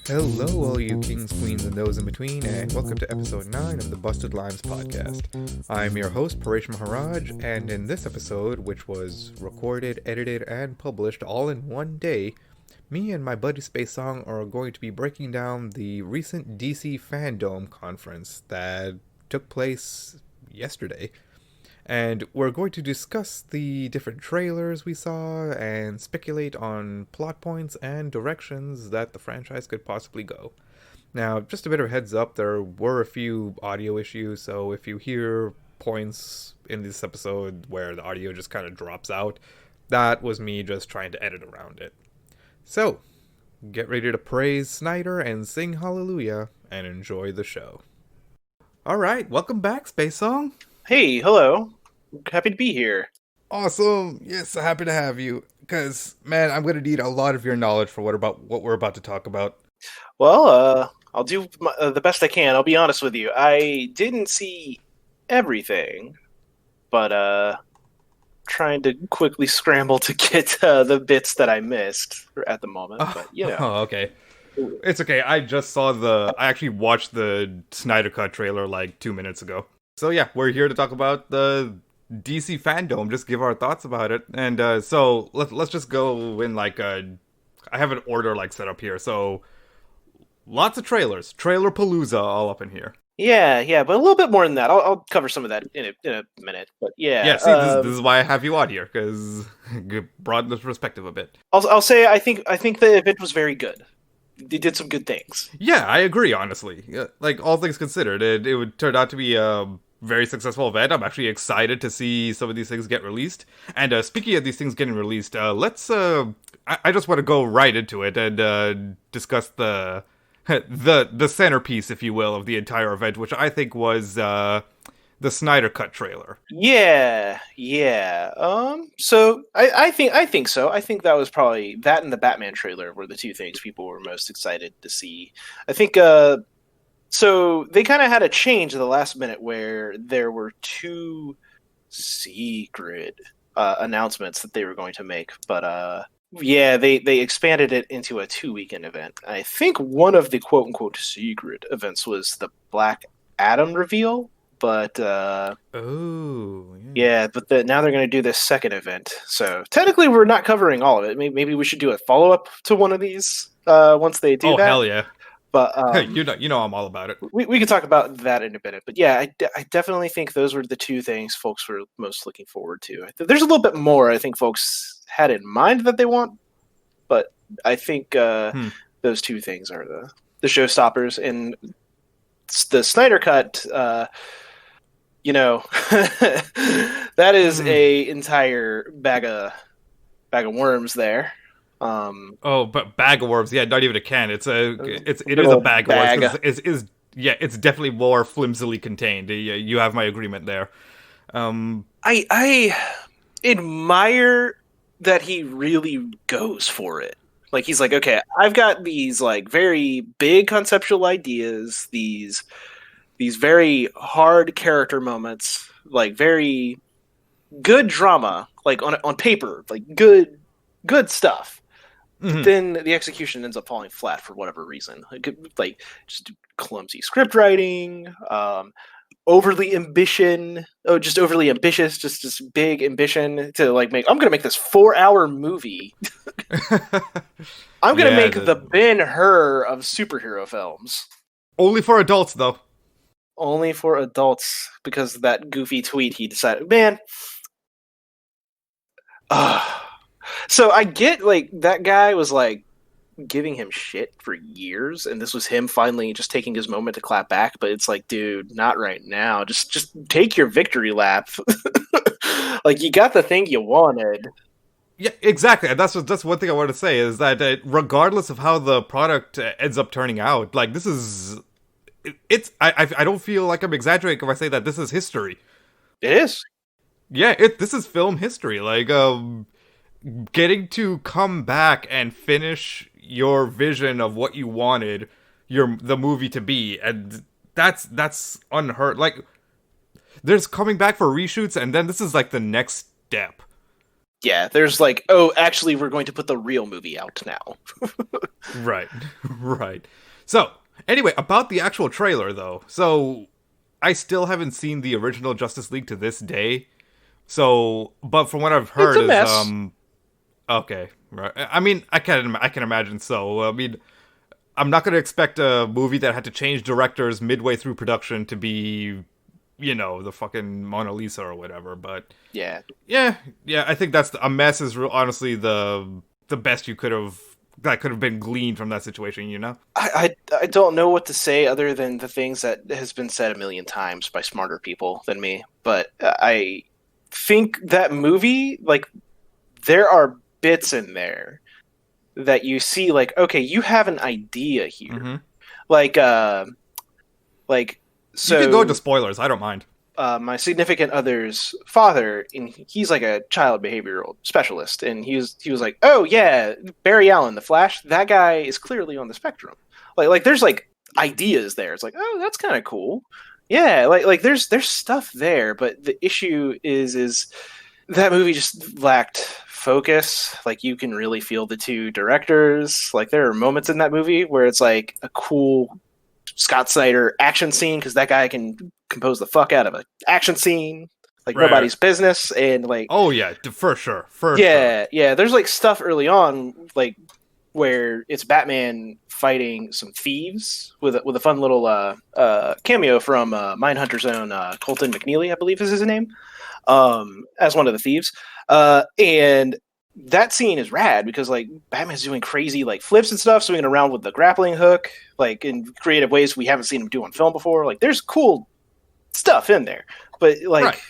Hello, all you kings, queens, and those in between, and welcome to episode 9 of the Busted Limes podcast. I'm your host, Paresh Maharaj, and in this episode, which was recorded, edited, and published all in one day, me and my buddy SpaceSong are going to be breaking down the recent DC Fandome conference that took place yesterday. And we're going to discuss the different trailers we saw and speculate on plot points and directions that the franchise could possibly go. Now, just a bit of a heads up, there were a few audio issues, so if you hear points in this episode where the audio just kind of drops out, that was me just trying to edit around it. So, get ready to praise Snyder and sing hallelujah and enjoy the show. Alright, welcome back, SpaceSong. Hey, hello. Happy to be here. Awesome. Yes, happy to have you. Because, man, I'm going to need a lot of your knowledge for what we're about to talk about. Well, I'll do the best I can. I'll be honest with you. I didn't see everything, but trying to quickly scramble to get the bits that I missed at the moment. But, you know. Oh, okay. It's okay. I actually watched the Snyder Cut trailer like 2 minutes ago. So, yeah, we're here to talk about the DC Fandome, just give our thoughts about it. And so let's just go in like I have an order like set up here. So lots of trailers, trailer palooza all up in here. Yeah, but a little bit more than that. I'll cover some of that in a minute. But yeah, see, this is why I have you on here, because broaden the perspective a bit. I'll say I think the event was very good. They did some good things. Yeah, I agree. Honestly, like all things considered, it would turn out to be a very successful event. I'm actually excited to see some of these things get released. And speaking of these things getting released, let's I just want to go right into it and discuss the centerpiece, if you will, of the entire event, which I think was the Snyder Cut trailer. Yeah. So I think so. I think that was probably that and the Batman trailer were the two things people were most excited to see. I think so they kind of had a change at the last minute where there were two secret announcements that they were going to make, but yeah, they expanded it into a 2-weekend event. I think one of the quote unquote secret events was the Black Adam reveal, but now they're going to do this second event. So technically, we're not covering all of it. Maybe we should do a follow up to one of these once they do that. Oh hell yeah! But you know I'm all about it. We can talk about that in a minute. But yeah, I definitely think those were the two things folks were most looking forward to. There's a little bit more I think folks had in mind that they want, but I think those two things are the showstoppers. And the Snyder Cut, that is a entire bag of worms there. But bag of worms, yeah, not even a can. It is a bag of worms. It's definitely more flimsily contained. You have my agreement there. I admire that he really goes for it. Like he's like, okay, I've got these like very big conceptual ideas, these very hard character moments, like very good drama, like on paper, like good stuff. Mm-hmm. Then the execution ends up falling flat for whatever reason. Like just clumsy script writing, overly ambitious, just big ambition to like I'm gonna make this 4-hour movie. I'm gonna make the Ben-Hur of superhero films. Only for adults, though. Only for adults, because of that goofy tweet he decided, man. So I get like that guy was like giving him shit for years, and this was him finally just taking his moment to clap back. But it's like, dude, not right now. Just take your victory lap. Like you got the thing you wanted. Yeah, exactly. And that's one thing I want to say is that regardless of how the product ends up turning out, like this is, I don't feel like I'm exaggerating if I say that this is history. It is. Yeah, this is film history. Like getting to come back and finish your vision of what you wanted the movie to be, and that's unheard. Like there's coming back for reshoots, and then this is like the next step. Yeah, there's like, oh, actually, we're going to put the real movie out now. Right. Right. So, anyway, about the actual trailer though. So, I still haven't seen the original Justice League to this day. So, but from what I've It's heard a is mess. okay, right. I mean, I can imagine so. I mean, I'm not going to expect a movie that had to change directors midway through production to be, the fucking Mona Lisa or whatever, but Yeah, yeah, yeah, I think a mess is honestly the best that could have been gleaned from that situation. I don't know what to say other than the things that has been said a million times by smarter people than me. But I think that movie, like, there are bits in there that you see, like, okay, you have an idea here, Mm-hmm. like, like You can go so. into spoilers. I don't mind. My significant other's father, and he's like a child behavioral specialist, and he was like, "Oh yeah, Barry Allen, the Flash, that guy is clearly on the spectrum. Like there's like ideas there. It's like, oh, that's kind of cool. Yeah, like there's stuff there, but the issue is that movie just lacked focus. Like you can really feel the two directors. Like there are moments in that movie where it's like a cool Scott Snyder action scene because that guy can compose the fuck out of an action scene like Right. nobody's business. And like, Oh yeah, for sure, for sure. yeah, there's like stuff early on like where it's Batman fighting some thieves with a fun little cameo from Mindhunter's own Colton McNeely, I believe is his name, as one of the thieves. And that scene is rad because like Batman's doing crazy like flips and stuff, swinging around with the grappling hook, like in creative ways we haven't seen him do on film before. Like there's cool stuff in there, but like Right.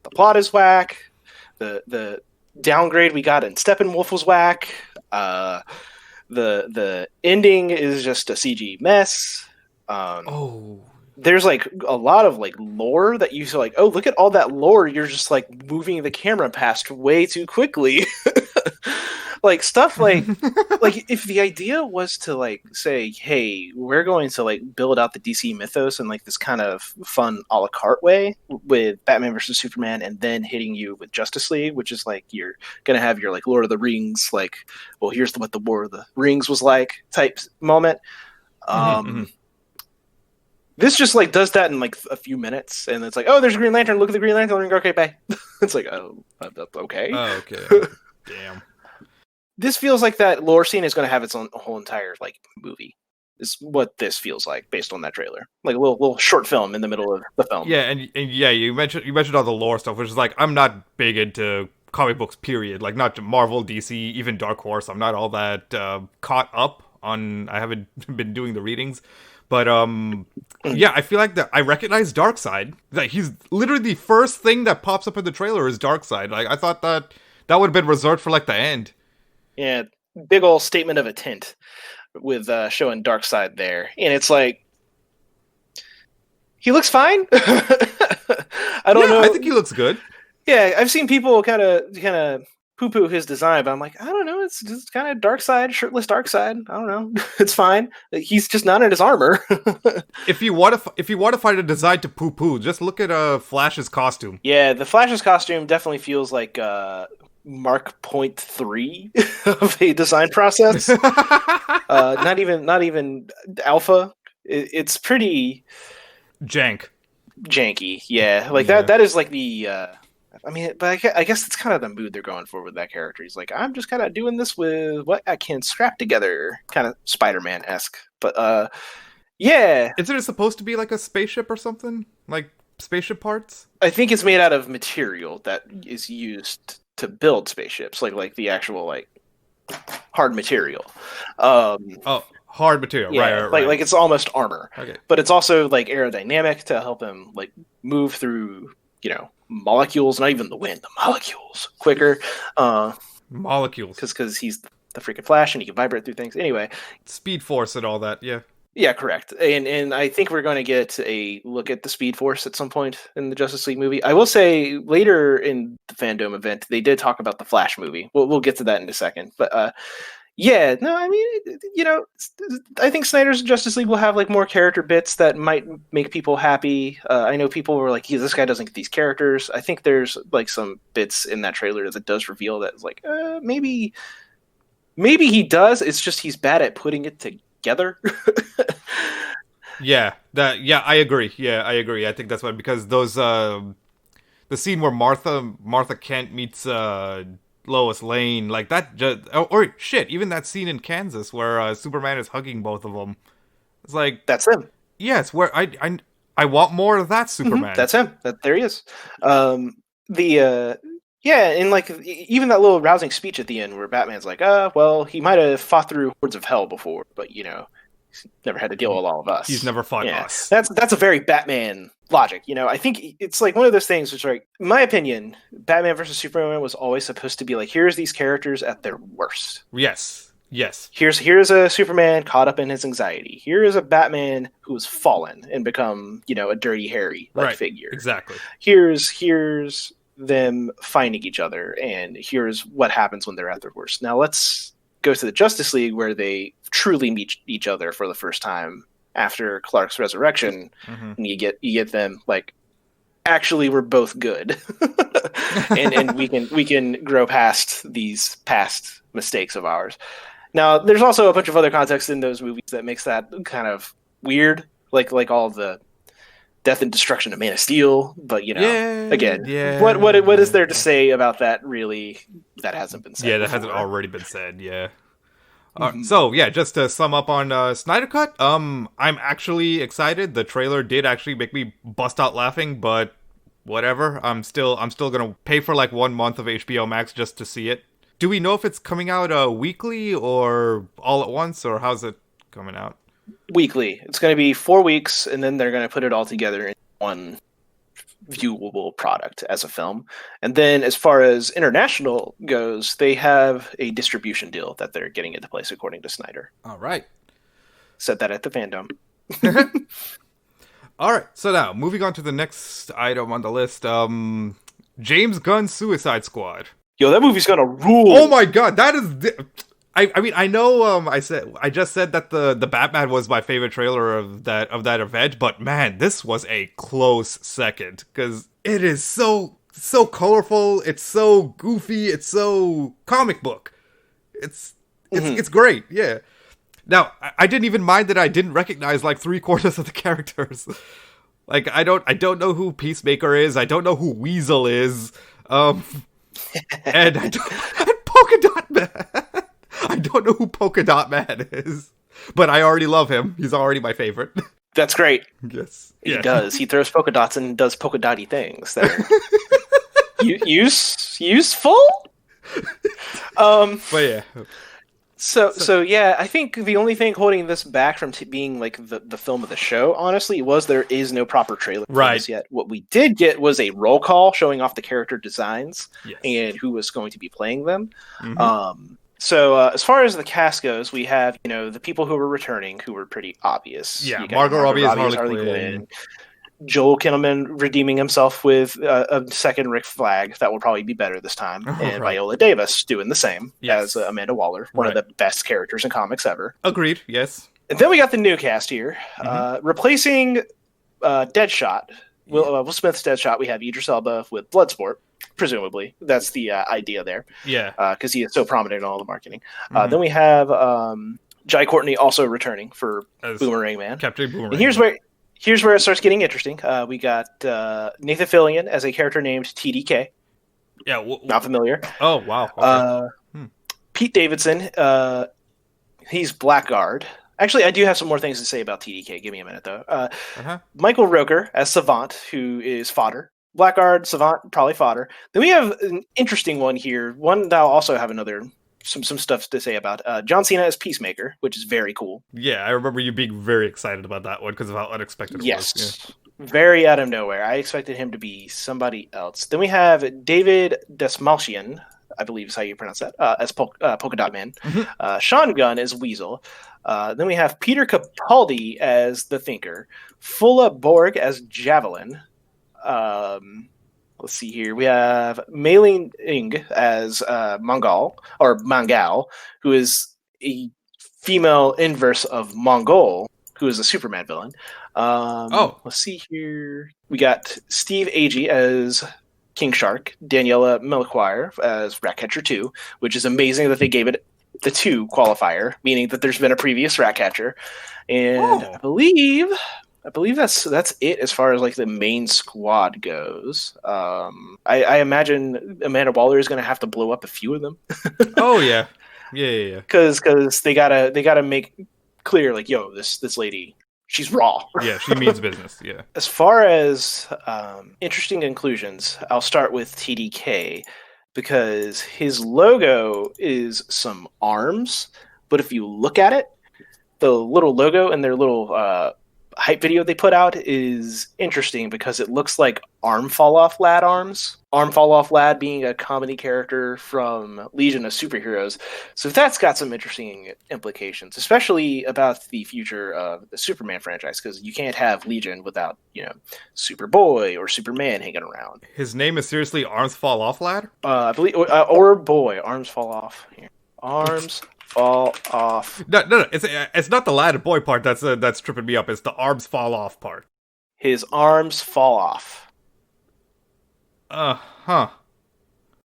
the plot is whack. The downgrade we got in Steppenwolf was whack. The ending is just a CG mess. Oh. There's like a lot of like lore that you feel like, oh, look at all that lore. You're just like moving the camera past way too quickly. Like stuff like if the idea was to like say, hey, we're going to like build out the DC mythos in like this kind of fun a la carte way with Batman versus Superman and then hitting you with Justice League, which is like you're gonna have your like Lord of the Rings, like, well, here's what the War of the Rings was like type moment. Mm-hmm. This just like does that in like a few minutes, and it's like, oh, there's a Green Lantern. Look at the Green Lantern. Okay, bye. It's like, oh, okay. Okay. Damn. This feels like that lore scene is going to have its own whole entire like movie. Is what this feels like based on that trailer, like a little short film in the middle of the film. Yeah, and yeah, you mentioned all the lore stuff, which is like I'm not big into comic books. Period. Like not Marvel, DC, even Dark Horse. I'm not all that caught up on. I haven't been doing the readings, but yeah, I feel like that I recognize Darkseid. Like he's literally the first thing that pops up in the trailer is Darkseid. Like I thought that would have been reserved for like the end. Yeah, big old statement of intent with showing Darkseid there, and it's like he looks fine. I don't know. I think he looks good. Yeah, I've seen people kind of poo-poo his design, but I'm like, I don't know. It's just kind of shirtless Darkseid. I don't know. It's fine. He's just not in his armor. If you want to find a design to poo-poo, just look at Flash's costume. Yeah, the Flash's costume definitely feels like Mark Point 3 of a design process. Not even alpha. It's pretty Jank. janky. Yeah, like Yeah. that is like the. I mean, but I guess it's kind of the mood they're going for with that character. He's like, I'm just kind of doing this with what I can scrap together, kind of Spider-Man esque. But yeah, Isn't it supposed to be like a spaceship or something? Like spaceship parts? I think it's made out of material that is used to build spaceships, like the actual like hard material. Oh, hard material. Yeah, Right. like it's almost armor, Okay. but it's also like aerodynamic to help him like move through molecules, not even the wind, the molecules quicker. Molecules. Because he's the freaking Flash and he can vibrate through things. Anyway, Speed Force and all that, yeah. yeah, correct. And I think we're going to get a look at the Speed Force at some point in the Justice League movie. I will say later in the Fandome event, they did talk about the Flash movie. We'll get to that in a second. But Yeah, no, I mean, I think Snyder's Justice League will have like more character bits that might make people happy. I know people were like, this guy doesn't get these characters. I think there's like some bits in that trailer that does reveal that, like, maybe he does. It's just he's bad at putting it together. I agree. Yeah, I agree. I think that's why, because those the scene where Martha Kent meets Lois Lane, like that, or shit, even that scene in Kansas where Superman is hugging both of them. It's like, That's him. yes, where I want more of that Superman. That's him. There he is. And like even that little rousing speech at the end where Batman's like, well, he might have fought through hordes of hell before, but he's never had to deal with all of us. He's never fought us. That's a very Batman logic. I think it's like one of those things which, like, in my opinion, Batman versus Superman was always supposed to be like, here's these characters at their worst. Yes. Here's a Superman caught up in his anxiety. Here is a Batman who has fallen and become, a Dirty Harry figure. Exactly. Here's them finding each other, and here's what happens when they're at their worst. Now let's go to the Justice League, where they truly meet each other for the first time after Clark's resurrection, and you get them like, actually, we're both good, and we can grow past these past mistakes of ours. Now, there's also a bunch of other context in those movies that makes that kind of weird, like all the death and destruction of Man of Steel. But what is there to say about that? Really, that hasn't been said. Yeah, that hasn't already been said. Yeah. So yeah, just to sum up on Snyder Cut, I'm actually excited. The trailer did actually make me bust out laughing, but whatever. I'm still gonna pay for like 1 month of HBO Max just to see it. Do we know if it's coming out weekly or all at once, or how's it coming out? Weekly. It's going to be 4 weeks, and then they're going to put it all together in one viewable product as a film. And then as far as international goes, they have a distribution deal that they're getting into place, according to Snyder. All right. Said that at the Fandome. All right. So now, moving on to the next item on the list, James Gunn's Suicide Squad. Yo, that movie's gonna rule. Oh my god, that is... I mean, I know I just said that the Batman was my favorite trailer of that event, but man, this was a close second, because it is so colorful, it's so goofy, it's so comic book. It's great, yeah. Now, I didn't even mind that I didn't recognize like 3/4 of the characters. Like, I don't know who Peacemaker is, I don't know who Weasel is, and Polka Dot Man. I don't know who Polka Dot Man is, but I already love him. He's already my favorite. That's great. Yes. He does. He throws polka dots and does polka dotty things that are useful. But yeah. So yeah, I think the only thing holding this back from being like the film of the show, honestly, was there is no proper trailer for this yet. What we did get was a roll call showing off the character designs and who was going to be playing them. So as far as the cast goes, we have the people who were returning, who were pretty obvious. Yeah, Margot Robbie is Harley Quinn. Joel Kinnaman redeeming himself with a second Rick Flag. That will probably be better this time. And Viola Davis doing the same as Amanda Waller, one of the best characters in comics ever. Agreed, yes. And then we got the new cast here. Replacing Deadshot, Will Smith's Deadshot, we have Idris Elba with Bloodsport, presumably. That's the idea there. Yeah. Because he is so prominent in all the marketing. Then we have Jai Courtney also returning for as Boomerang Man. Captain Boomerang. And here's where it starts getting interesting. We got Nathan Fillion as a character named TDK. Yeah. Not familiar. Oh, wow. Okay. Pete Davidson, he's Blackguard. Actually, I do have some more things to say about TDK. Give me a minute, though. Michael Rooker as Savant, who is fodder. Blackguard, Savant, probably fodder. Then we have an interesting one here. One that I'll also have some stuff to say about. John Cena as Peacemaker, which is very cool. Yeah, I remember you being very excited about that one because of how unexpected it was. Yes, very out of nowhere. I expected him to be somebody else. Then we have David Dastmalchian, I believe is how you pronounce that, as Polka Dot Man. Sean Gunn as Weasel. Then we have Peter Capaldi as the Thinker. Fulla Borg as Javelin. Let's see here. We have Mei Ling as Mangal, who is a female inverse of Mongol, who is a Superman villain. Let's see here. We got Steve Agee as King Shark, Daniela Melchior as Ratcatcher 2, which is amazing that they gave it the 2 qualifier, meaning that there's been a previous Ratcatcher. And I believe that's it as far as like the main squad goes. I imagine Amanda Waller is going to have to blow up a few of them. Oh yeah. Because they gotta make clear, like, yo, this lady, she's raw. Yeah, she means business. Yeah. As far as interesting inclusions, I'll start with TDK because his logo is some arms, but if you look at it, the little logo and their little hype video they put out is interesting because it looks like Arm Fall Off Lad arms. Arm Fall Off Lad being a comedy character from Legion of Superheroes. So that's got some interesting implications, especially about the future of the Superman franchise, because you can't have Legion without, Superboy or Superman hanging around. His name is seriously Arms Fall Off Lad? I believe, or Boy, Arms Fall Off. Here. Arms fall off. No. It's not the lad boy part that's tripping me up. It's the arms fall off part. His arms fall off.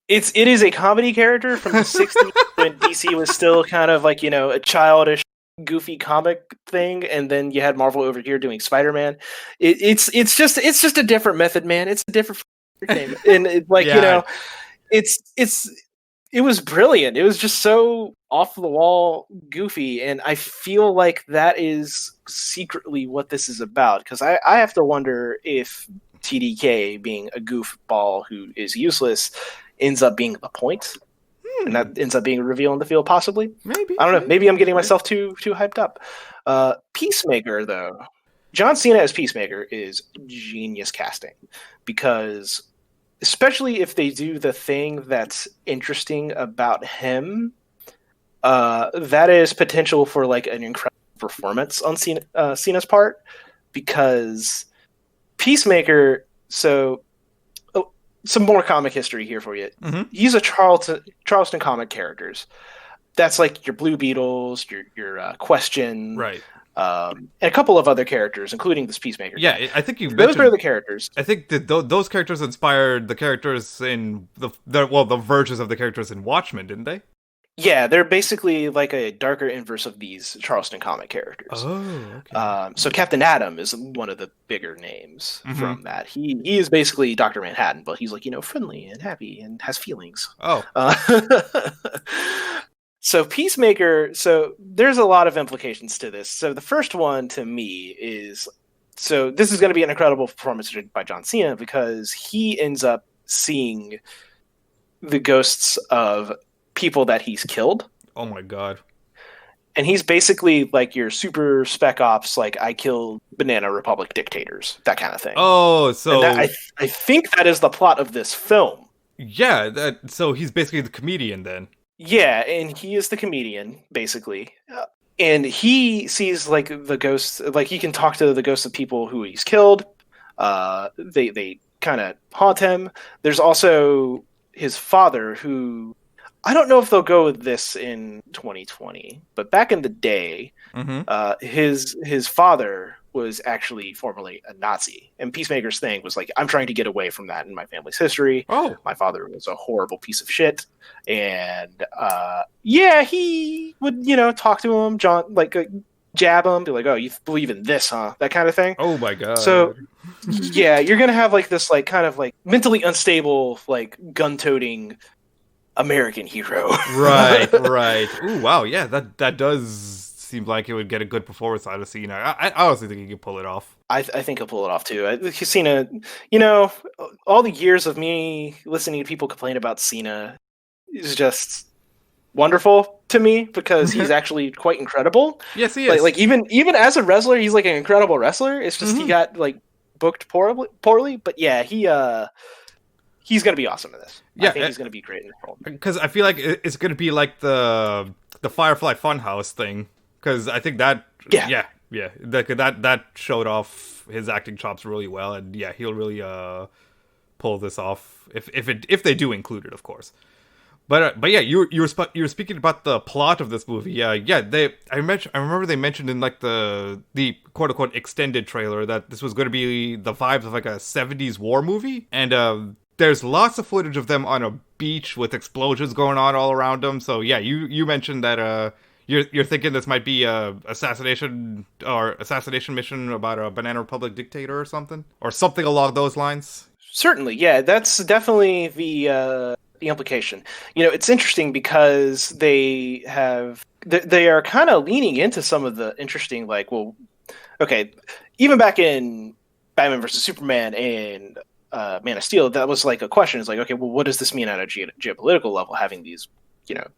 It is a comedy character from the 60s when DC was still kind of like, a childish, goofy comic thing, and then you had Marvel over here doing Spider-Man. It's just a different method, man. It's a different thing, and it's like it was brilliant. It was just so off the wall goofy, and I feel like that is secretly what this is about, because I have to wonder if TDK, being a goofball who is useless, ends up being the point, and that ends up being a reveal in the field, possibly. Maybe. I don't know. Maybe I'm getting myself too hyped up. Peacemaker, though. John Cena as Peacemaker is genius casting, because especially if they do the thing that's interesting about him, that is potential for like an incredible performance on Cena's part, because Peacemaker. So, some more comic history here for you. Mm-hmm. He's a Charleston comic characters. That's like your Blue Beetles, your Question, right? And a couple of other characters, including this Peacemaker. Yeah, I think those are the characters. I think that those characters inspired the characters in the versions of the characters in Watchmen, didn't they? Yeah, they're basically like a darker inverse of these Charleston comic characters. Oh, okay. So Captain Atom is one of the bigger names from that. He is basically Dr. Manhattan, but he's like, friendly and happy and has feelings. Oh. So Peacemaker, so there's a lot of implications to this. So the first one to me is, so this is going to be an incredible performance by John Cena, because he ends up seeing the ghosts of people that he's killed. Oh my god. And he's basically like your super spec ops, like I killed Banana Republic dictators, that kind of thing. Oh, so I think that is the plot of this film. Yeah, so he's basically the comedian then. Yeah, and he is the comedian, basically. And he sees, like, the ghosts, like, he can talk to the ghosts of people who he's killed. They kind of haunt him. There's also his father, who, I don't know if they'll go with this in 2020, but back in the day, his father was actually formerly a Nazi. And Peacemaker's thing was like, I'm trying to get away from that in my family's history. Oh. My father was a horrible piece of shit. And he would, talk to him, jab him, be like, oh, you believe in this, huh? That kind of thing. Oh my god. So, yeah, you're going to have like this like kind of like mentally unstable, like gun-toting American hero. Right. Ooh, wow, yeah, that does seem like it would get a good performance out of Cena. I honestly think he could pull it off. I think he'll pull it off too. Cena, all the years of me listening to people complain about Cena is just wonderful to me, because he's actually quite incredible. Yes, he is. Like even as a wrestler, he's like an incredible wrestler. It's just he got like booked poorly. But yeah, he's gonna be awesome in this. Yeah, I think he's gonna be great in this role. Because I feel like it's gonna be like the Firefly Funhouse thing. Because I think that that showed off his acting chops really well, and he'll really pull this off if they do include it, of course. But yeah, you were speaking about the plot of this movie. I remember they mentioned in like the quote unquote extended trailer that this was going to be the vibes of like a 70s war movie, and there's lots of footage of them on a beach with explosions going on all around them. So yeah, you mentioned that you're thinking this might be a assassination mission about a Banana Republic dictator or something along those lines. Certainly, yeah, that's definitely the implication. It's interesting because they are kind of leaning into some of the interesting, like, well, okay, even back in Batman versus Superman and Man of Steel, that was like a question. It's like, okay, well, what does this mean at a geopolitical level, having these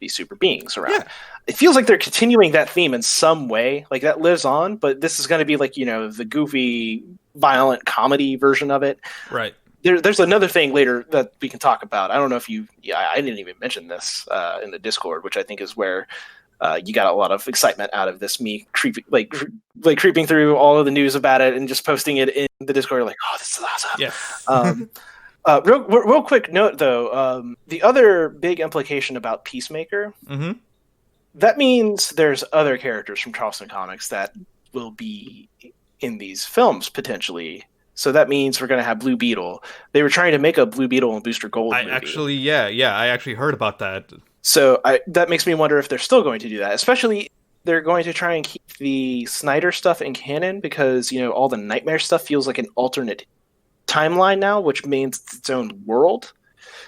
super beings around? Yeah. It feels like they're continuing that theme in some way, like that lives on, but this is going to be like, the goofy, violent comedy version of it. Right. There's another thing later that we can talk about. I don't know if I didn't even mention this in the Discord, which I think is where you got a lot of excitement out of this. Me creeping, like creeping through all of the news about it and just posting it in the Discord, like, oh, this is awesome. Yeah. Real quick note though, the other big implication about Peacemaker, that means there's other characters from Charleston Comics that will be in these films potentially. So that means we're going to have Blue Beetle. They were trying to make a Blue Beetle and Booster Gold movie. I actually heard about that. So that makes me wonder if they're still going to do that. Especially, they're going to try and keep the Snyder stuff in canon because, all the Nightmare stuff feels like an alternate timeline now, which means it's its own world.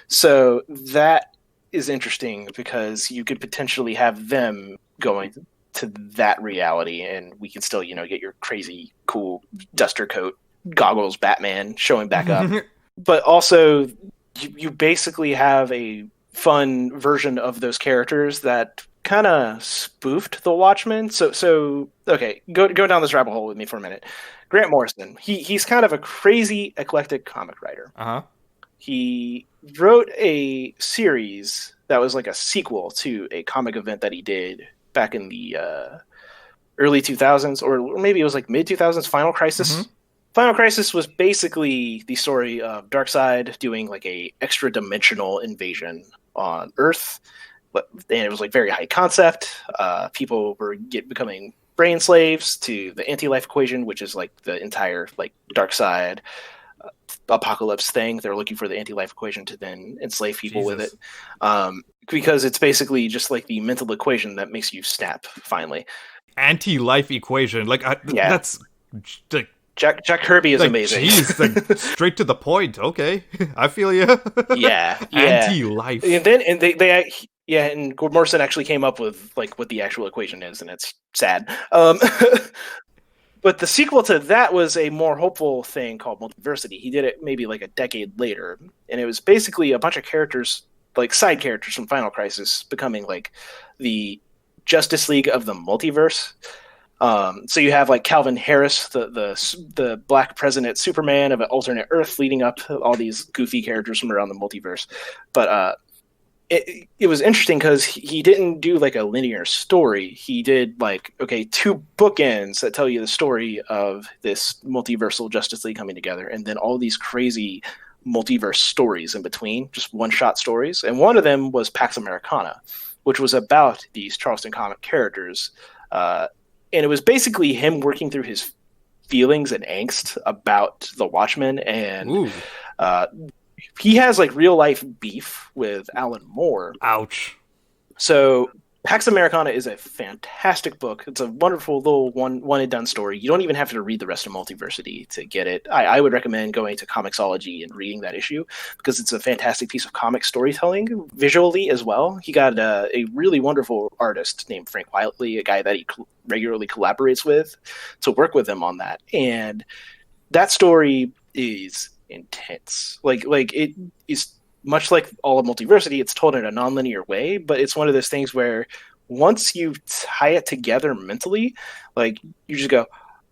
So that is interesting because you could potentially have them going to that reality, and we can still, get your crazy, cool duster coat goggles Batman showing back up. But also you basically have a fun version of those characters that kind of spoofed the Watchmen. So okay, go down this rabbit hole with me for a minute. Grant Morrison, he's kind of a crazy eclectic comic writer. He wrote a series that was like a sequel to a comic event that he did back in the early 2000s, or maybe it was like mid 2000s, Final Crisis. Final Crisis was basically the story of Darkseid doing like a extra dimensional invasion on Earth, and it was like very high concept. People were becoming brain slaves to the anti-life equation, which is like the entire like Darkseid apocalypse thing. They're looking for the anti-life equation to then enslave people with it, because it's basically just like the mental equation that makes you snap. Finally, anti-life equation, that's like. Jack Kirby is amazing. Geez, like, straight to the point. Okay, I feel you. Yeah. Anti-life. And then and Morrison actually came up with like what the actual equation is, and it's sad. But the sequel to that was a more hopeful thing called Multiversity. He did it maybe like a decade later, and it was basically a bunch of characters, like side characters from Final Crisis, becoming like the Justice League of the multiverse. So you have like Calvin Harris, the Black President Superman of an alternate Earth, leading up to all these goofy characters from around the multiverse. But it was interesting because he didn't do like a linear story. He did like, okay, 2 bookends that tell you the story of this multiversal Justice League coming together, and then all these crazy multiverse stories in between, just one-shot stories. And one of them was Pax Americana, which was about these Charleston comic characters. And it was basically him working through his feelings and angst about the Watchmen. And he has like real life beef with Alan Moore. Ouch. So Pax Americana is a fantastic book. It's a wonderful little one and done story. You don't even have to read the rest of Multiversity to get it. I would recommend going to Comixology and reading that issue because it's a fantastic piece of comic storytelling visually as well. He got a really wonderful artist named Frank Wiley, a guy that he regularly collaborates with, to work with him on that. And that story is intense. Like it is much like all of Multiversity, it's told in a non-linear way, but it's one of those things where once you tie it together mentally, like you just go,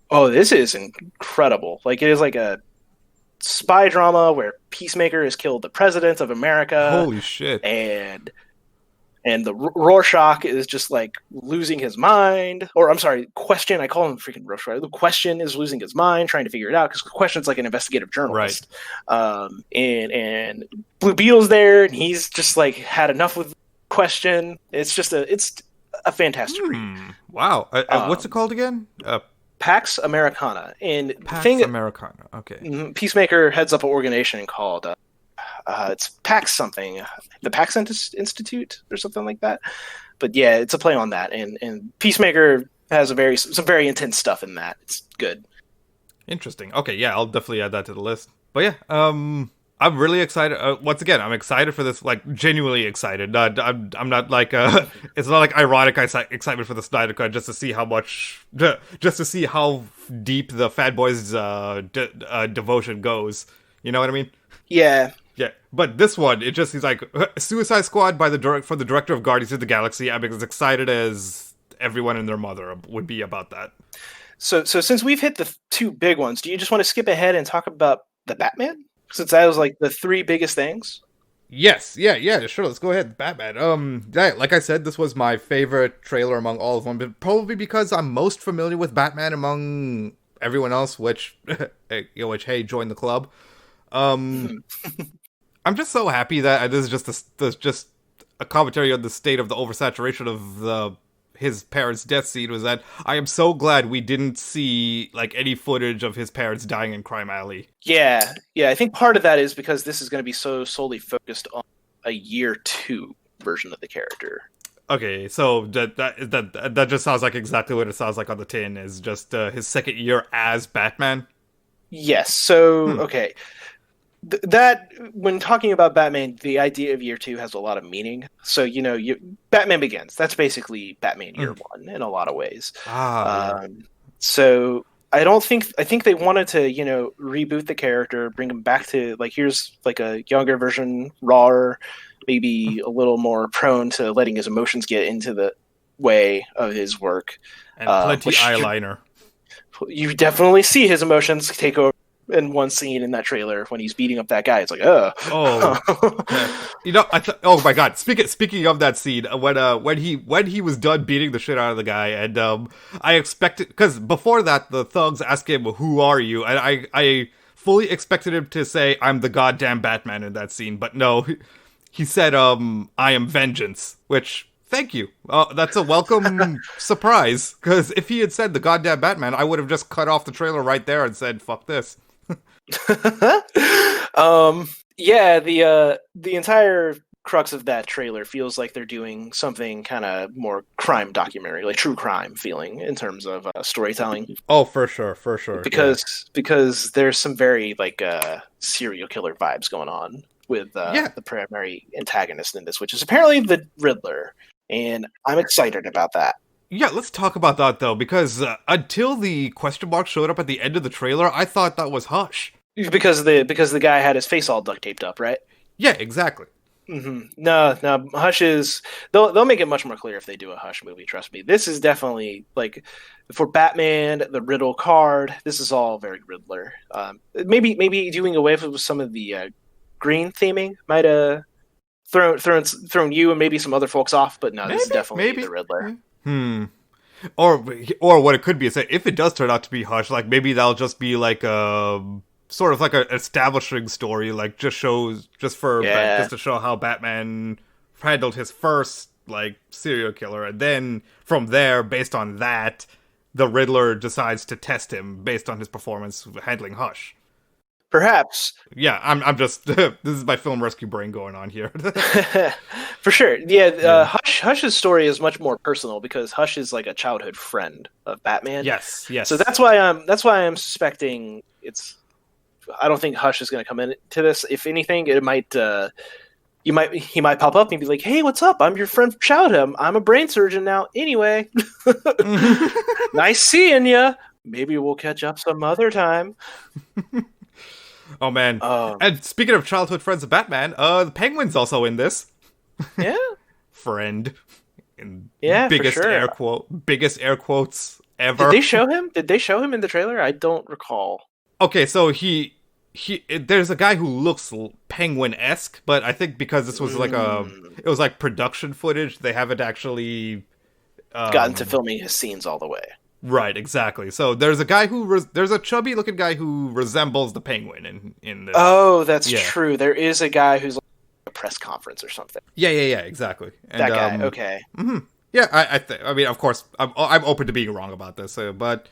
oh, this is incredible. Like it is like a spy drama where Peacemaker has killed the president of America. Holy shit. And the Rorschach is just like losing his mind. Or I'm sorry, Question. I call him freaking Rorschach. The Question is losing his mind, trying to figure it out because Question's like an investigative journalist. Right. And Blue Beetle's there, and he's just like had enough with the question. It's a fantastic read. Wow. What's it called again? Pax Americana, and the Pax Americana. Okay. Peacemaker heads up an organization called it's Pax something, the Pax Institute or something like that. But yeah, it's a play on that, and Peacemaker has some very intense stuff in that. It's good. Interesting. Okay, yeah, I'll definitely add that to the list. But yeah, I'm really excited. Once again, I'm excited for this. Like, genuinely excited. I'm not like it's not like ironic excitement for the Snyder Cut just to see how much, just to see how deep the fanboys' devotion goes. You know what I mean? Yeah. Yeah, but this one, he's like Suicide Squad from the director of Guardians of the Galaxy. I'm as excited as everyone and their mother would be about that. So since we've hit the two big ones, do you just want to skip ahead and talk about the Batman? Since that was like the three biggest things. Yes, yeah, sure. Let's go ahead. Batman. Yeah, like I said, this was my favorite trailer among all of them, but probably because I'm most familiar with Batman among everyone else. Which, hey, join the club. I'm just so happy that this is just a commentary on the state of the oversaturation of his parents' death scene. Was that I am so glad we didn't see like any footage of his parents dying in Crime Alley. Yeah. I think part of that is because this is going to be so solely focused on a year 2 version of the character. Okay, so that just sounds like exactly what it sounds like on the tin. Is just his second year as Batman. Yes. So okay. That when talking about Batman, the idea of year 2 has a lot of meaning. So Batman Begins. That's basically Batman year 1 in a lot of ways. So I think they wanted to reboot the character, bring him back to like here's like a younger version, rawer, maybe a little more prone to letting his emotions get into the way of his work, and plenty eyeliner. You definitely see his emotions take over. In one scene in that trailer when he's beating up that guy, it's like, oh, yeah. Oh my god! Speaking of that scene, when he was done beating the shit out of the guy, and I expected, because before that the thugs asked him, "Who are you?" and I fully expected him to say, "I'm the goddamn Batman" in that scene, but no, he said, "I am vengeance," which. Thank you. That's a welcome surprise. Because if he had said the goddamn Batman, I would have just cut off the trailer right there and said, "Fuck this." Yeah, the entire crux of that trailer feels like they're doing something kind of more crime documentary, like true crime feeling in terms of storytelling. Oh, for sure. Because there's some very like serial killer vibes going on with the primary antagonist in this, which is apparently the Riddler. And I'm excited about that. Yeah, let's talk about that, though, because until the question mark showed up at the end of the trailer, I thought that was Hush. Because the guy had his face all duct taped up, right? Yeah, exactly. Mm-hmm. No, Hush is... They'll make it much more clear if they do a Hush movie, trust me. This is definitely, like, for Batman, the Riddle card, this is all very Riddler. Maybe doing away with some of the green theming might have... Thrown you and maybe some other folks off, but no, this is definitely the Riddler. Or what it could be is that if it does turn out to be Hush, like maybe that'll just be like a sort of like an establishing story, like just to show how Batman handled his first like serial killer, and then from there, based on that, the Riddler decides to test him based on his performance handling Hush. Perhaps. Yeah, I'm just... this is my film rescue brain going on here. For sure. Yeah, Hush's story is much more personal because Hush is like a childhood friend of Batman. Yes. So that's why I'm suspecting it's... I don't think Hush is going to come into this. If anything, it might... he might pop up and be like, "Hey, what's up? I'm your friend from childhood. I'm a brain surgeon now. Anyway, nice seeing you. Maybe we'll catch up some other time." Oh man! And speaking of childhood friends of Batman, the Penguin's also in this. Yeah, friend. For sure. Biggest air quotes ever. Did they show him? Did they show him in the trailer? I don't recall. Okay, so there's a guy who looks Penguin-esque, but I think because this was it was like production footage, they haven't actually gotten to filming his scenes all the way. Right, exactly. So there's a chubby looking guy who resembles the Penguin in this. Oh, that's true. There is a guy who's press conference or something. Yeah, exactly. And, That guy, okay. Mm-hmm. Yeah, I mean, of course, I'm open to being wrong about this, but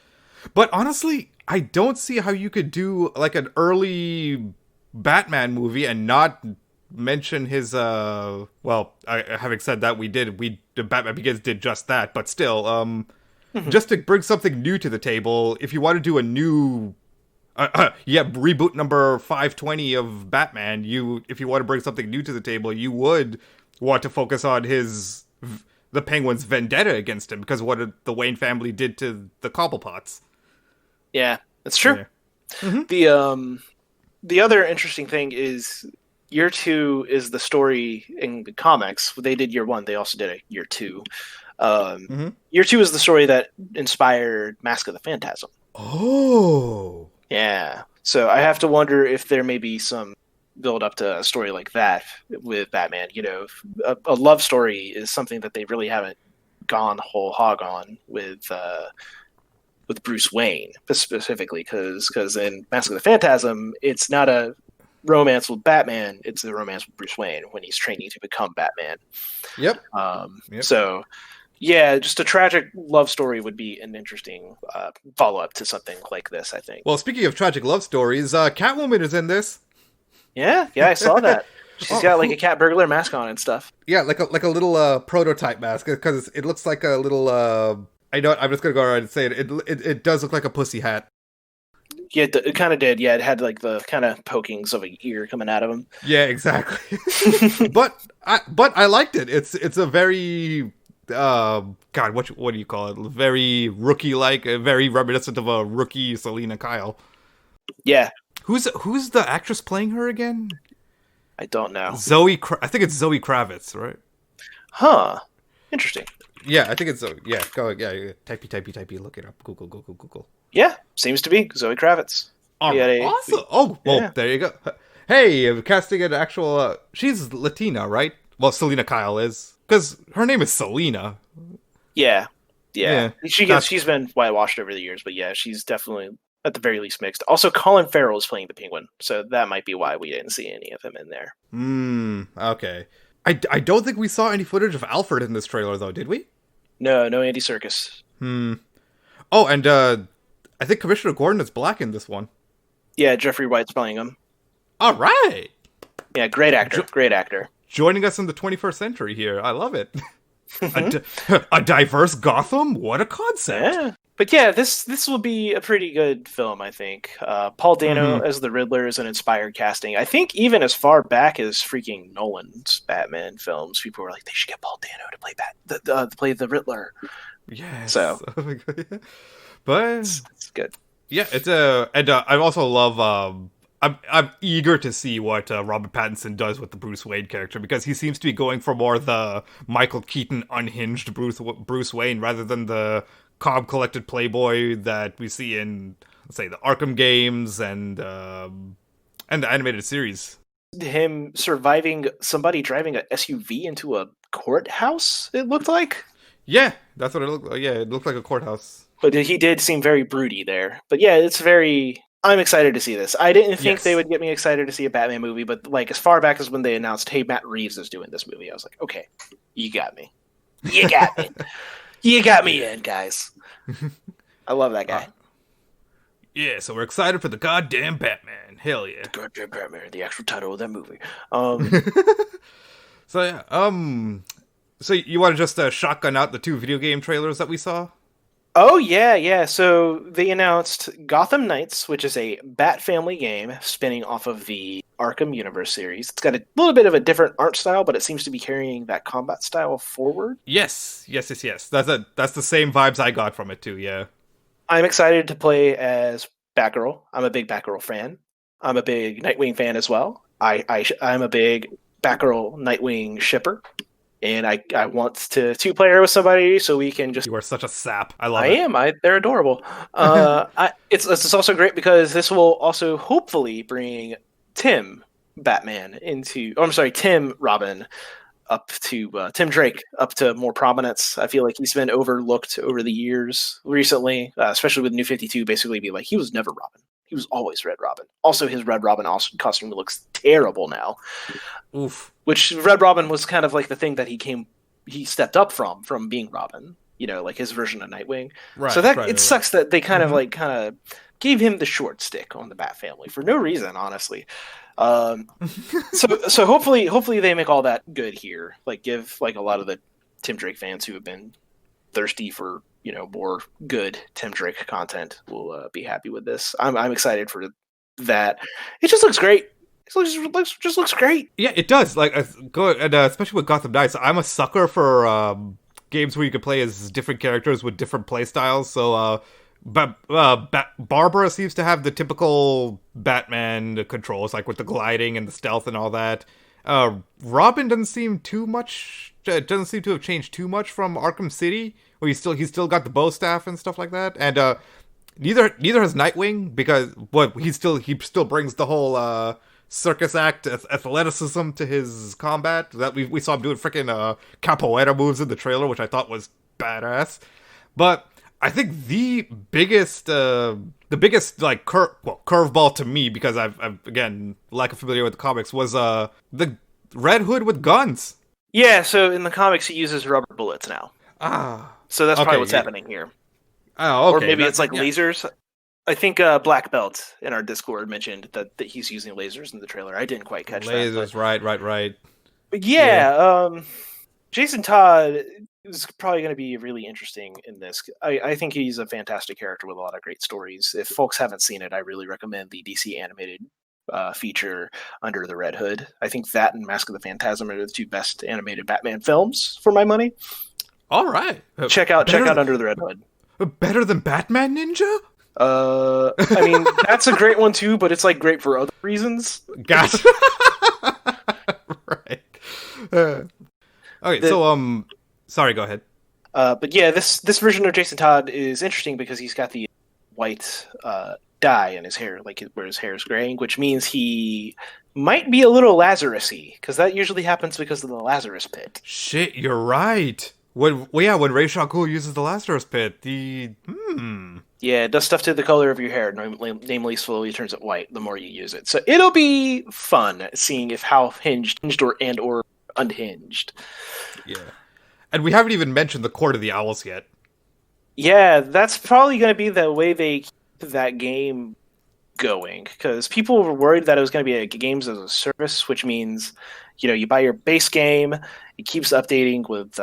honestly, I don't see how you could do like an early Batman movie and not mention his having said that, Batman Begins did just that, but still, just to bring something new to the table. If you want to do a new reboot number 520 of Batman, if you want to bring something new to the table, you would want to focus on the Penguin's vendetta against him, because what the Wayne family did to the Cobblepots. Yeah, that's true. Yeah. Mm-hmm. The other interesting thing is Year 2 is the story in the comics. They did Year 1. They also did a Year 2. Year 2 is the story that inspired Mask of the Phantasm. Oh. Yeah. So I have to wonder if there may be some build up to a story like that with Batman. You know, a love story is something that they really haven't gone whole hog on with Bruce Wayne specifically, because in Mask of the Phantasm, it's not a romance with Batman, it's a romance with Bruce Wayne when he's training to become Batman. Yep. So yeah, just a tragic love story would be an interesting follow-up to something like this, I think. Well, speaking of tragic love stories, Catwoman is in this. Yeah, I saw that. She's got like a cat burglar mask on and stuff. Yeah, like a little prototype mask, because it looks like a little. I know. I'm just gonna go around and say it. It does look like a pussy hat. Yeah, it kind of did. Yeah, it had like the kind of pokings of an ear coming out of him. Yeah, exactly. but I liked it. It's a very God, what do you call it? Very rookie-like, very reminiscent of a rookie Selina Kyle. Yeah. Who's the actress playing her again? I don't know. I think it's Zoe Kravitz, right? Huh. Interesting. Yeah, I think it's Zoe. Yeah, go. Yeah, typey. Look it up. Google. Yeah, seems to be Zoe Kravitz. Awesome. There you go. Hey, casting an actual. She's Latina, right? Well, Selina Kyle is, because her name is Selena. Yeah. She's been whitewashed over the years, but yeah, she's definitely at the very least mixed. Also, Colin Farrell is playing the Penguin, so that might be why we didn't see any of him in there. Okay. I don't think we saw any footage of Alfred in this trailer, though, did we? No Andy Serkis. Oh, and I think Commissioner Gordon is black in this one. Yeah, Jeffrey White's playing him. All right. Yeah, great actor. Joining us in the 21st century here. I love it. A diverse Gotham? What a concept. Yeah. But yeah, this will be a pretty good film, I think. Paul Dano as the Riddler is an inspired casting. I think even as far back as freaking Nolan's Batman films, people were like, they should get Paul Dano to play play the Riddler. Yes. So, but it's good. Yeah, and I also love. I'm eager to see what Robert Pattinson does with the Bruce Wayne character, because he seems to be going for more the Michael Keaton unhinged Bruce Wayne rather than the calm-collected playboy that we see in, let's say, the Arkham games and the animated series. Him surviving somebody driving a SUV into a courthouse, it looked like. Yeah, that's what it looked like. Yeah, it looked like a courthouse. But he did seem very broody there. But yeah, it's very... I'm excited to see this. I didn't think they would get me excited to see a Batman movie, but like as far back as when they announced, hey, Matt Reeves is doing this movie, I was like, okay, you got me. You got me. You got me in, guys. I love that guy. Yeah, so we're excited for the goddamn Batman. Hell yeah. The goddamn Batman, the actual title of that movie. So yeah, so you want to just shotgun out the 2 video game trailers that we saw? Oh, yeah. So they announced Gotham Knights, which is a Bat Family game spinning off of the Arkham Universe series. It's got a little bit of a different art style, but it seems to be carrying that combat style forward. Yes. That's the same vibes I got from it too, yeah. I'm excited to play as Batgirl. I'm a big Batgirl fan. I'm a big Nightwing fan as well. I'm a big Batgirl Nightwing shipper. And I want to 2-player with somebody so we can just... You are such a sap. I love it. I am. They're adorable. It's also great because this will also hopefully bring Tim Batman Tim Robin up to... Tim Drake up to more prominence. I feel like he's been overlooked over the years recently, especially with New 52 basically be like, he was never Robin. He was always Red Robin. Also, his Red Robin costume looks terrible now. Oof. Which Red Robin was kind of like the thing that he stepped up from being Robin. Like his version of Nightwing. Right. So that right. sucks that they kind of gave him the short stick on the Bat family for no reason, honestly. So hopefully they make all that good here. Like give like a lot of the Tim Drake fans who have been thirsty for more good Tim Drake content will be happy with this. I'm excited for that. It just looks great. It just looks great. Yeah, it does. Like, and especially with Gotham Knights, I'm a sucker for games where you can play as different characters with different play styles. So, Barbara seems to have the typical Batman controls, like with the gliding and the stealth and all that. Robin doesn't seem to have changed too much from Arkham City, where he's still got the bow staff and stuff like that. And neither has Nightwing, because he still brings the whole circus act athleticism to his combat. That we saw him doing freaking capoeira moves in the trailer, which I thought was badass. But I think the biggest like curveball to me, because I've again lack of familiarity with the comics, was the Red Hood with guns. Yeah, so in the comics he uses rubber bullets now. So that's probably what's happening here. Oh, okay. Or maybe it's like lasers. I think Black Belt in our Discord mentioned that he's using lasers in the trailer. I didn't quite catch lasers, that. Right. But yeah. Jason Todd is probably going to be really interesting in this. I think he's a fantastic character with a lot of great stories. If folks haven't seen it, I really recommend the DC animated feature Under the Red Hood. I think that and Mask of the Phantasm are the two best animated Batman films for my money. All right. Check out Under the Red Hood. Better than Batman Ninja? I mean, that's a great one too, but it's like great for other reasons. Gotcha. Right. Okay, sorry, go ahead. But yeah, this version of Jason Todd is interesting because he's got the white dye in his hair, like where his hair is graying, which means he might be a little Lazarus-y, because that usually happens because of the Lazarus Pit. Shit, you're right. When Ra's al Ghul uses the Lazarus Pit, Yeah, it does stuff to the color of your hair, namely slowly turns it white the more you use it. So it'll be fun seeing how hinged or unhinged. Yeah. And we haven't even mentioned the Court of the Owls yet. Yeah, that's probably going to be the way they keep that game going, because people were worried that it was going to be a games as a service, which means you buy your base game, it keeps updating with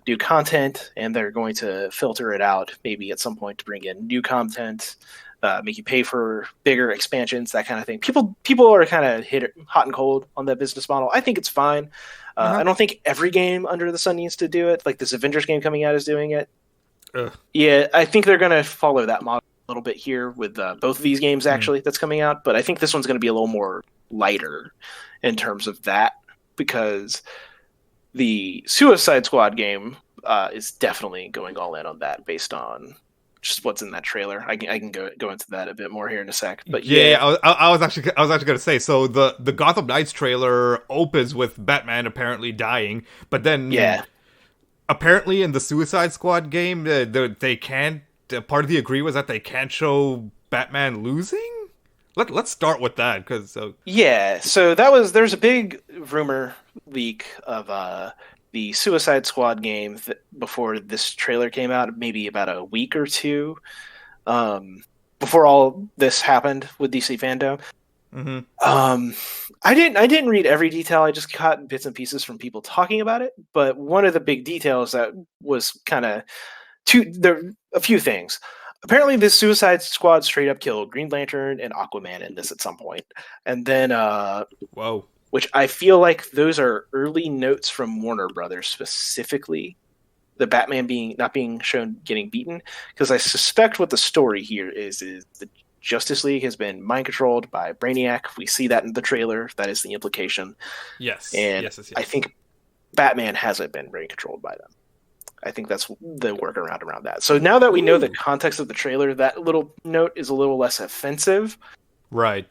new content, and they're going to filter it out maybe at some point to bring in new content, make you pay for bigger expansions, that kind of thing. People are kind of hot and cold on that business model. I think it's fine. I don't think every game under the sun needs to do it. Like this Avengers game coming out is doing it. Yeah, I think they're going to follow that model a little bit here with both of these games actually that's coming out. But I think this one's going to be a little more lighter in terms of that, because the Suicide Squad game is definitely going all in on that based on just what's in that trailer. I can go into that a bit more here in a sec. But yeah, I was actually going to say, so the Gotham Knights trailer opens with Batman apparently dying, but then apparently in the Suicide Squad game they can't. Part of the agree was that they can't show Batman losing. Let's start with that, because so there's a big rumor leak of the Suicide Squad game before this trailer came out, maybe about a week or two before all this happened with DC Fandome. I didn't read every detail. I just caught bits and pieces from people talking about it. But one of the big details that was kind of a few things. Apparently, this Suicide Squad straight up killed Green Lantern and Aquaman in this at some point, and then whoa. Which I feel like those are early notes from Warner Brothers, specifically the Batman not being shown getting beaten, because I suspect what the story here is the Justice League has been mind controlled by Brainiac. We see that in the trailer. That is the implication. Yes. And yes. I think Batman hasn't been brain controlled by them. I think that's the workaround around that. So now that we know the context of the trailer, that little note is a little less offensive. Right.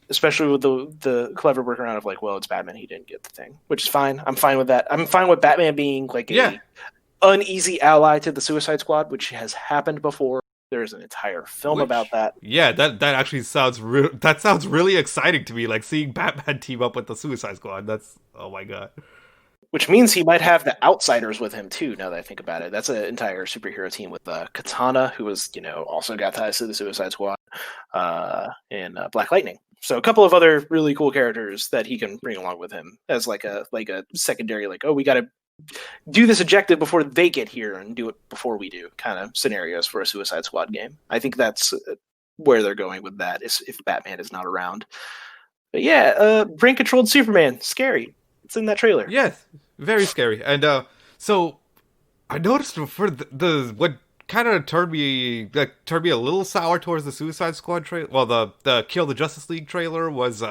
Especially with the clever workaround of like, well, it's Batman, he didn't get the thing, which is fine. I'm fine with that. I'm fine with Batman being like a uneasy ally to the Suicide Squad, which has happened before. There's an entire film about that. Yeah, that actually sounds that sounds really exciting to me. Like seeing Batman team up with the Suicide Squad. That's, oh my god. Which means he might have the Outsiders with him too. Now that I think about it, that's an entire superhero team with Katana, who was also got ties to the Suicide Squad, and Black Lightning. So a couple of other really cool characters that he can bring along with him as like a secondary, like, oh, we got to do this objective before they get here and do it before we do kind of scenarios for a Suicide Squad game. I think that's where they're going with that, is if Batman is not around. But yeah, brain controlled Superman, scary. It's in that trailer. Yes, very scary. And so I noticed for the what kind of turned me a little sour towards the Suicide Squad trailer. Well, the Kill the Justice League trailer was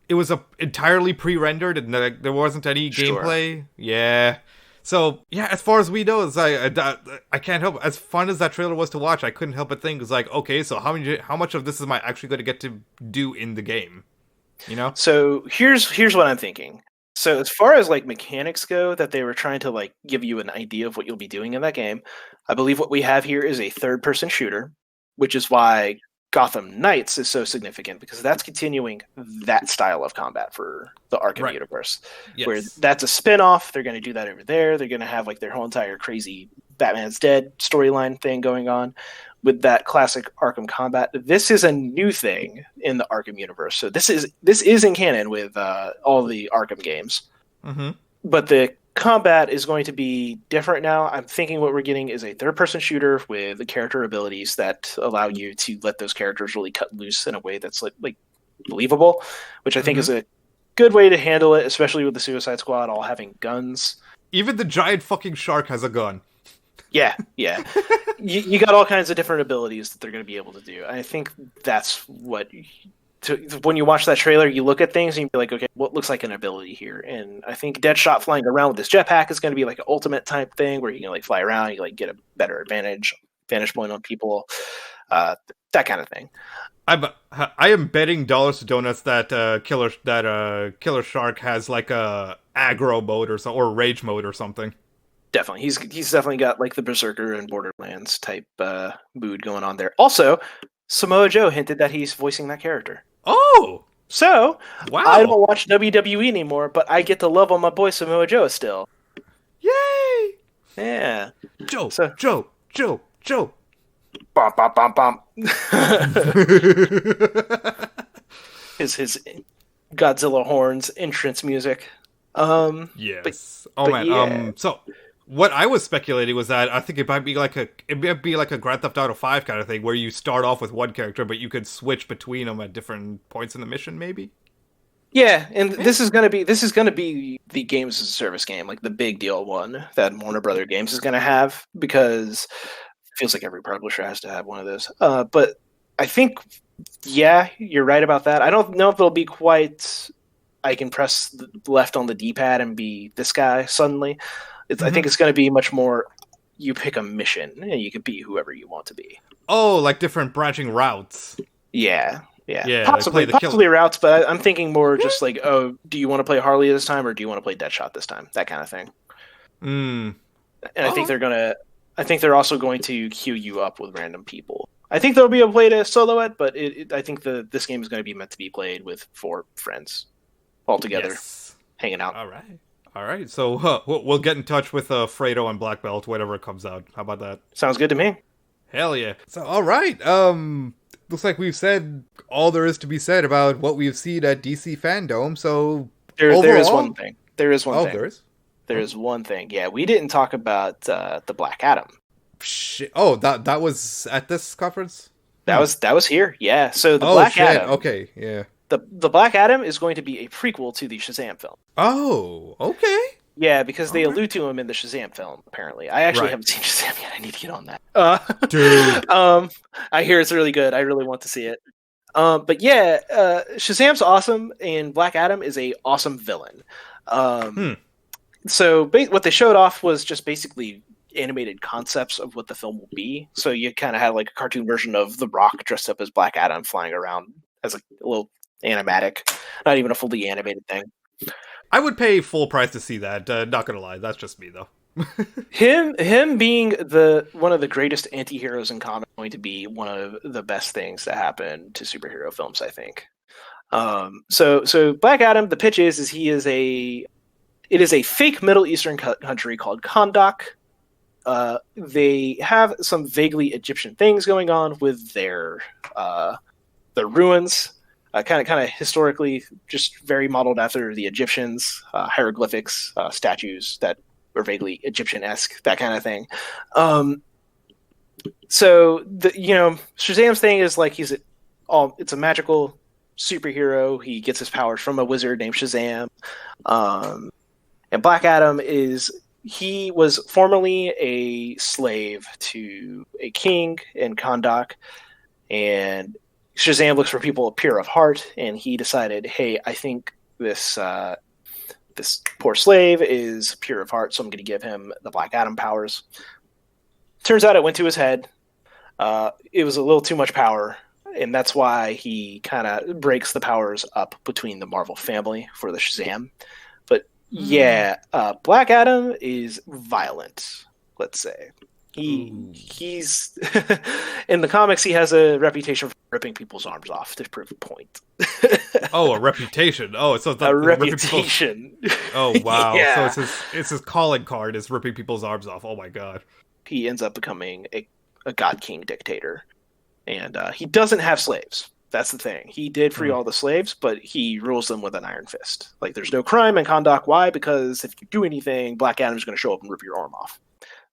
it was entirely pre-rendered and there wasn't any gameplay. Yeah. So yeah, as far as we know, it's I can't help. As fun as that trailer was to watch, I couldn't help but think, it's like, okay, so how much of this am I actually going to get to do in the game? So here's what I'm thinking. So as far as like mechanics go, that they were trying to like give you an idea of what you'll be doing in that game, I believe what we have here is a third-person shooter, which is why Gotham Knights is so significant, because that's continuing that style of combat for the Arkham universe. Yes. Where that's a spin-off. They're going to do that over there. They're going to have like their whole entire crazy Batman's Dead storyline thing going on with that classic Arkham combat. This is a new thing in the Arkham universe. So this is in canon with all the Arkham games. Mm-hmm. But the combat is going to be different now. I'm thinking what we're getting is a third-person shooter with the character abilities that allow you to let those characters really cut loose in a way that's like believable, which I think is a good way to handle it, especially with the Suicide Squad all having guns. Even the giant fucking shark has a gun. Yeah. You got all kinds of different abilities that they're going to be able to do. I think that's what... when you watch that trailer, you look at things and you be like, okay, what looks like an ability here? And I think Deadshot flying around with this jetpack is going to be like an ultimate type thing where you can like fly around, you like get a better vantage point on people, that kind of thing. I am betting dollars to donuts that Killer Shark has like a aggro mode or rage mode or something. Definitely, he's definitely got like the Berserker and Borderlands type mood going on there. Also, Samoa Joe hinted that he's voicing that character. Oh! So, wow. I don't watch WWE anymore, but I get to love on my boy Samoa Joe still. Yay! Yeah. Joe. Bum, bum, bum, bum. his Godzilla horns entrance music. Yes. So what I was speculating was that I think it might be like a Grand Theft Auto 5 kind of thing where you start off with one character, but you could switch between them at different points in the mission, maybe. Yeah, and this is gonna be the games as a service game, like the big deal one that Warner Brother Games is gonna have, because it feels like every publisher has to have one of those. But I think, yeah, you're right about that. I don't know if it'll be quite. I can press left on the D-pad and be this guy suddenly. I think it's going to be much more, you pick a mission, and you can be whoever you want to be. Oh, like different branching routes. Yeah. Possibly routes, but I'm thinking more just like, oh, do you want to play Harley this time, or do you want to play Deadshot this time? That kind of thing. And I think they're also going to queue you up with random people. I think there'll be a way to solo it, but I think this game is going to be meant to be played with 4 friends all together, hanging out. All right. So we'll get in touch with Fredo and Black Belt, whenever it comes out. How about that? Sounds good to me. Hell yeah. So, all right. Looks like we've said all there is to be said about what we've seen at DC Fandome. So there is one thing. There is one thing. There is? There is one thing. Yeah, we didn't talk about the Black Adam. Shit. Oh, that was at this conference? That was here. Yeah. So the Black Adam. Okay. Yeah. The Black Adam is going to be a prequel to the Shazam film. Oh, okay. Yeah, because they allude to him in the Shazam film, apparently. I actually haven't seen Shazam yet. I need to get on that. Dude. I hear it's really good. I really want to see it. But yeah, Shazam's awesome, and Black Adam is a awesome villain. So what they showed off was just basically animated concepts of what the film will be. So you kind of had like a cartoon version of The Rock dressed up as Black Adam flying around as a little animatic, not even a fully animated thing. I would pay full price to see that. Not gonna lie, that's just me though. Him being the one of the greatest anti-heroes in comics is going to be one of the best things that happen to superhero films, I think. So Black Adam, the pitch is it is a fake Middle Eastern country called Kahndaq. They have some vaguely Egyptian things going on with their ruins, kind of historically, just very modeled after the Egyptians, hieroglyphics, statues that were vaguely Egyptian-esque, that kind of thing. So Shazam's thing is like it's a magical superhero. He gets his powers from a wizard named Shazam. And Black Adam he was formerly a slave to a king in Kahndaq, and Shazam looks for people pure of heart, and he decided, hey, I think this poor slave is pure of heart, so I'm going to give him the Black Adam powers. Turns out it went to his head. It was a little too much power, and that's why he kind of breaks the powers up between the Marvel family for the Shazam. But yeah, Black Adam is violent, let's say. He's in the comics, he has a reputation for ripping people's arms off to prove a point. Oh, a reputation. Oh, so it's a reputation. Oh, wow. Yeah. So it's his calling card is ripping people's arms off. Oh my god. He ends up becoming a god king dictator. And he doesn't have slaves. That's the thing. He did free all the slaves, but he rules them with an iron fist. Like, there's no crime in Kahndaq. Why? Because if you do anything, Black Adam's going to show up and rip your arm off.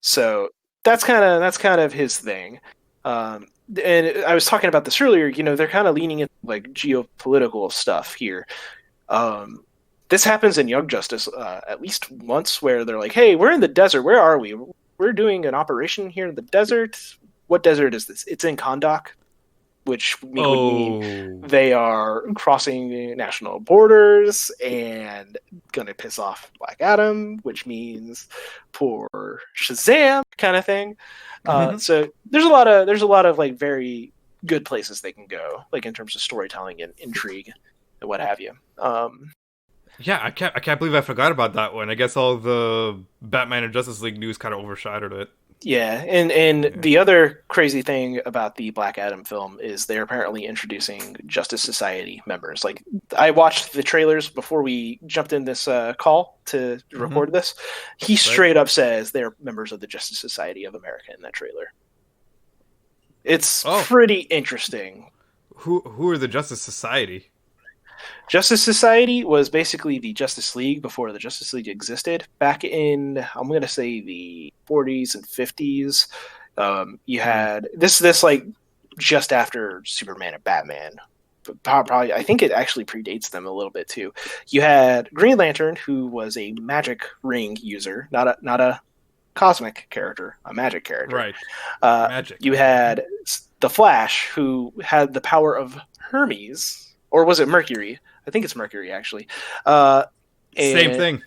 So that's kind of his thing. And I was talking about this earlier. They're kind of leaning into like geopolitical stuff here. This happens in Young Justice at least once, where they're like, "Hey, we're in the desert. Where are we? We're doing an operation here in the desert. What desert is this? It's in Kahndaq." Which would mean they are crossing national borders and gonna piss off Black Adam, which means poor Shazam kind of thing. So there's a lot of like very good places they can go, like in terms of storytelling and intrigue and what have you. Yeah, I can't believe I forgot about that one. I guess all the Batman and Justice League news kind of overshadowed it. Yeah, and the other crazy thing about the Black Adam film is they're apparently introducing Justice Society members. Like, I watched the trailers before we jumped in this call to record this. He straight up says they're members of the Justice Society of America in that trailer. It's pretty interesting. Who are the Justice Society? Justice Society was basically the Justice League before the Justice League existed. Back in, I'm going to say, the 40s and 50s, you had this like just after Superman and Batman. Probably, I think it actually predates them a little bit too. You had Green Lantern, who was a magic ring user, not a cosmic character, a magic character. Right. Magic. You had the Flash, who had the power of Hermes. Or was it Mercury? I think it's Mercury, actually. Same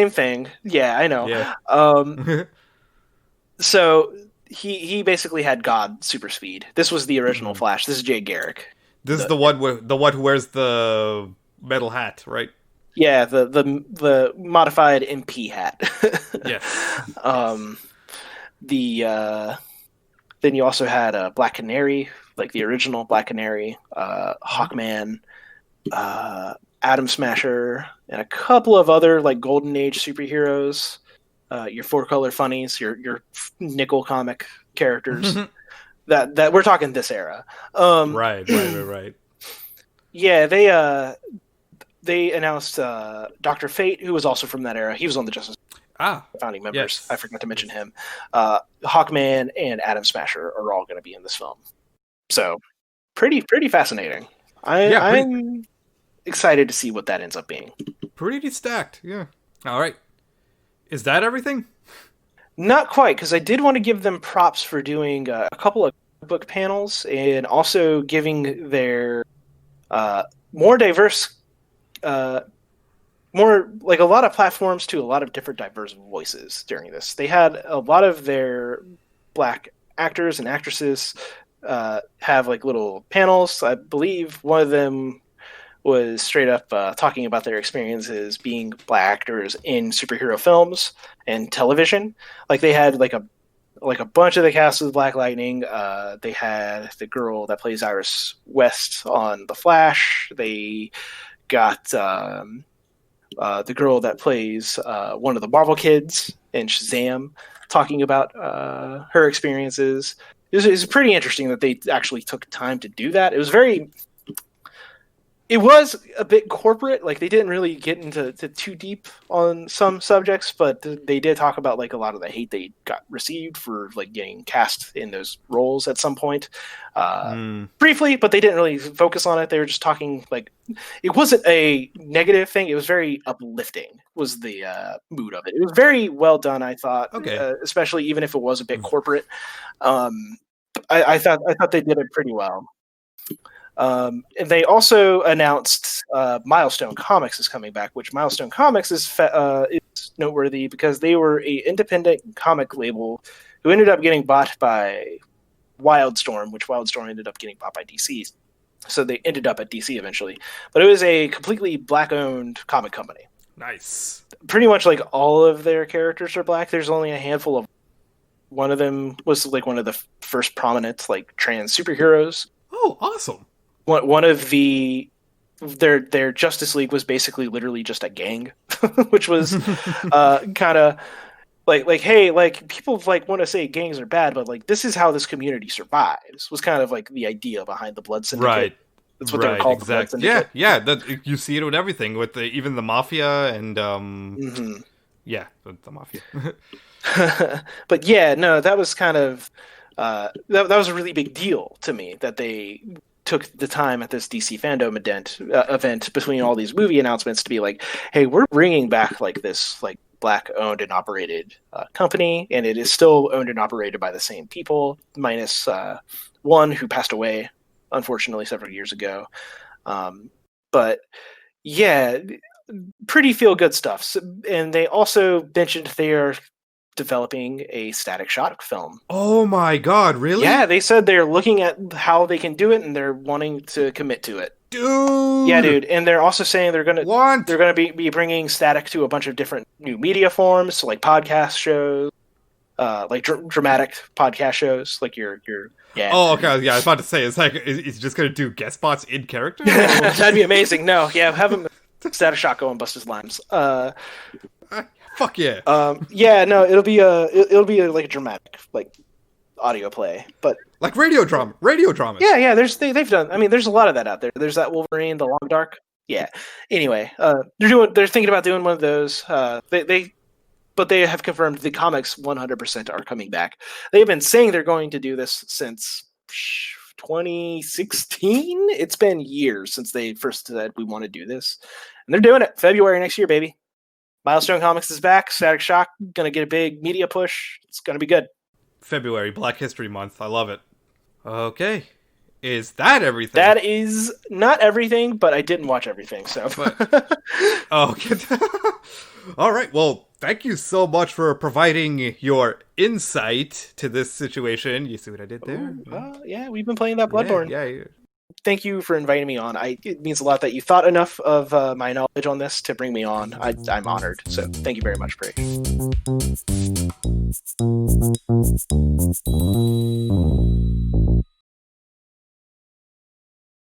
thing. Yeah, I know. Yeah. So he basically had God super speed. This was the original Flash. This is Jay Garrick. This is the one who wears the metal hat, right? Yeah, the modified MP hat. Yes. Then you also had Black Canary, like the original Black Canary, Hawkman, Atom Smasher, and a couple of other like Golden Age superheroes. Your Four Color Funnies, your Nickel comic characters. that we're talking this era. Right. Yeah, they announced Dr. Fate, who was also from that era. He was on the Justice founding members. Yes. I forgot to mention him. Hawkman and Atom Smasher are all going to be in this film. So pretty fascinating. I'm excited to see what that ends up being. Pretty stacked, yeah. All right. Is that everything? Not quite, because I did want to give them props for doing a couple of book panels and also giving their more diverse, more like a lot of platforms to a lot of different diverse voices during this. They had a lot of their Black actors and actresses have like little panels. I believe one of them was straight up talking about their experiences being black actors in superhero films and television. Like they had like a bunch of the cast of Black Lightning. They had the girl that plays Iris West on The Flash. They got the girl that plays one of the Marvel kids in Shazam talking about her experiences. It was pretty interesting that they actually took time to do that. It was a bit corporate. Like they didn't really get into too deep on some subjects, but they did talk about like a lot of the hate they got received for like getting cast in those roles at some point, briefly. But they didn't really focus on it. They were just talking like it wasn't a negative thing. It was very uplifting. Was the mood of it? It was very well done. I thought, especially even if it was a bit corporate. I thought they did it pretty well. And they also announced Milestone Comics is coming back, which Milestone Comics is noteworthy because they were an independent comic label who ended up getting bought by Wildstorm, which Wildstorm ended up getting bought by DC. So they ended up at DC eventually. But it was a completely black-owned comic company. Nice. Pretty much like all of their characters are black. There's only a handful of... One of them was like one of the first prominent like trans superheroes. Oh, awesome. One of their Justice League was basically literally just a gang, which was kind of like hey, like people like want to say gangs are bad, but like this is how this community survives. Was kind of like the idea behind the Blood Syndicate. Right. That's what they're called. Exactly. Yeah. That you see it with everything, with even the mafia and yeah, the mafia. But yeah, no, that was kind of that was a really big deal to me that they took the time at this DC Fandome event between all these movie announcements to be like, hey, we're bringing back like this like black owned and operated company, and it is still owned and operated by the same people, minus one who passed away unfortunately several years ago. But yeah, pretty feel good stuff. So, and they also mentioned they are developing a Static Shock film. Oh my god, really? Yeah, they said they're looking at how they can do it and they're wanting to commit to it. Dude! Yeah, dude. And they're also saying they're gonna be bringing Static to a bunch of different new media forms, so like podcast shows, like dramatic podcast shows, like your yeah. Oh, okay. Yeah, I was about to say, it's like, he's just gonna do guest spots in character? That'd be amazing. No, yeah, have him Static Shock go and bust his limes. Fuck yeah. Yeah, no, it'll be like a dramatic like audio play, but like radio drama. Yeah, they've done. I mean, there's a lot of that out there. There's that Wolverine, The Long Dark. Yeah. Anyway, they're thinking about doing one of those. But they have confirmed the comics 100% are coming back. They've been saying they're going to do this since 2016. It's been years since they first said we want to do this, and they're doing it. February next year, baby. Milestone Comics is back. Static Shock gonna get a big media push. It's gonna be good. February, Black History Month. I love it. Okay. Is that everything? That is not everything, but I didn't watch everything, so. Okay. All right. Well, thank you so much for providing your insight to this situation. You see what I did there? Yeah, we've been playing that Bloodborne. Yeah. Thank you for inviting me on. It means a lot that you thought enough of my knowledge on this to bring me on. I'm honored. So thank you very much, Paresh.